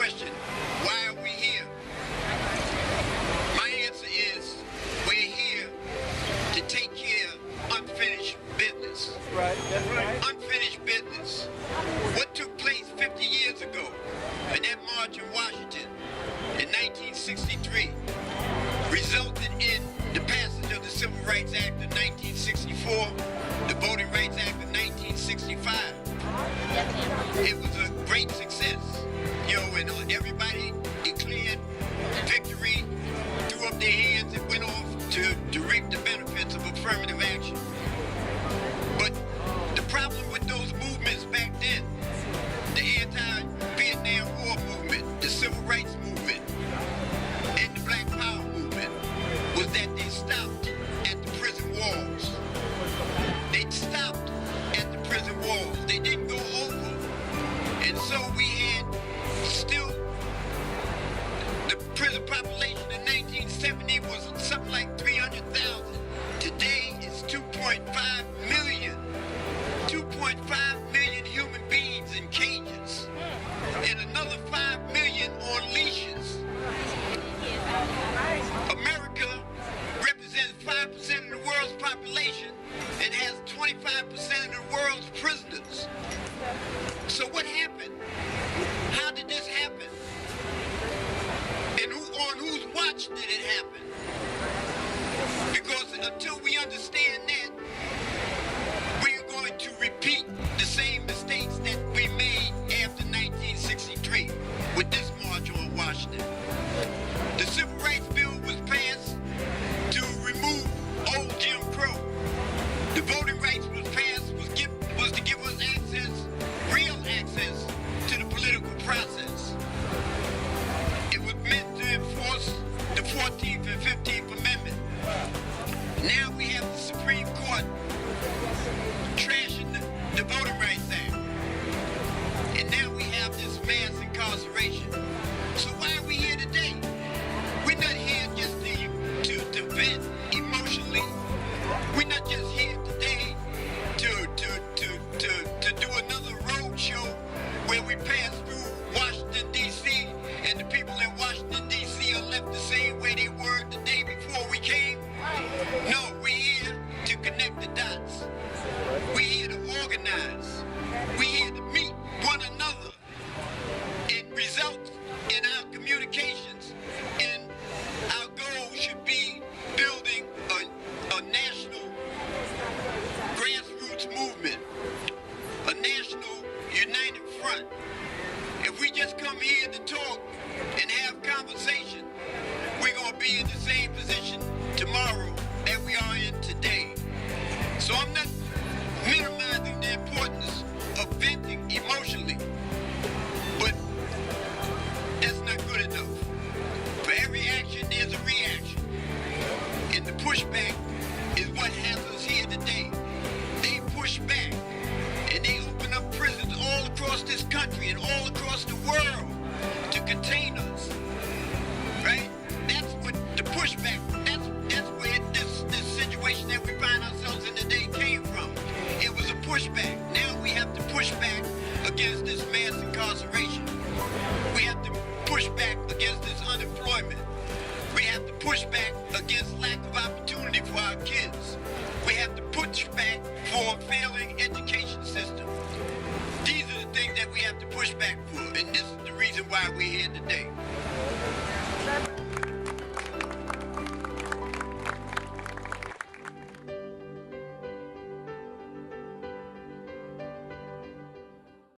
question, why are we here? My answer is, we're here to take care of unfinished business. That's right. Unfinished business. What took place 50 years ago in that march in Washington in 1963 resulted in the passage of the Civil Rights Act of 1964, the Voting Rights Act of 1965. It was a great success, and everybody declared victory, threw up their hands and went off to reap the benefits of affirmative action. But the problem with those movements back then, the anti-Vietnam War movement, the Civil Rights movement, and the Black Power movement, was that they stopped at the prison walls. They stopped at the prison walls. They didn't go over. And so we had still, the prison population in 1970 was something like 300,000. Today it's 2.5 million. 2.5 million human beings in cages. And another 5 million on leashes. America represents 5% of the world's population and has 25% of the world's prisoners. So what happened? How did this happen? And on whose watch did it happen? Because until we understand that, we're going to repeat the same mistakes that we made after 1963 with this march on Washington. The Civil Rights Bill was passed to remove old Jim Crow. The Voting Rights was passed was to give us access, real access, to the political process. It was meant to enforce the 14th and 15th Amendment. Now we have the Supreme Court trashing the Voting Rights Act. And now we have this mass incarceration. So why are we here today? We're not here just to vent emotionally. We're not just here today to do another road show where we pass through Washington, D.C. and the people in Washington, D.C. are left the same way they were the day before we came. No, we're here to connect the dots. We're here to organize. We're here to meet one another and result in our communications. And our goal should be building a national grassroots movement, a national united front. If we just come here to talk and have conversation, we're going to be in the same position tomorrow that we are in today. So I'm not minimizing the importance of venting emotionally, but that's not good enough. For every action, there's a reaction. And the pushback is what has us here today. They push back, and they open up prisons all across this country and all across the world to contain us. Right? That's what the pushback, that's where this situation that we find ourselves in today came from. It was a pushback. Now we have to push back against this mass incarceration. We have to push back against this unemployment. We have to push back against lack of opportunity for our kids. We have to push back for a failing education system. These are the things that we have to push back for, and this is the reason why we're here today.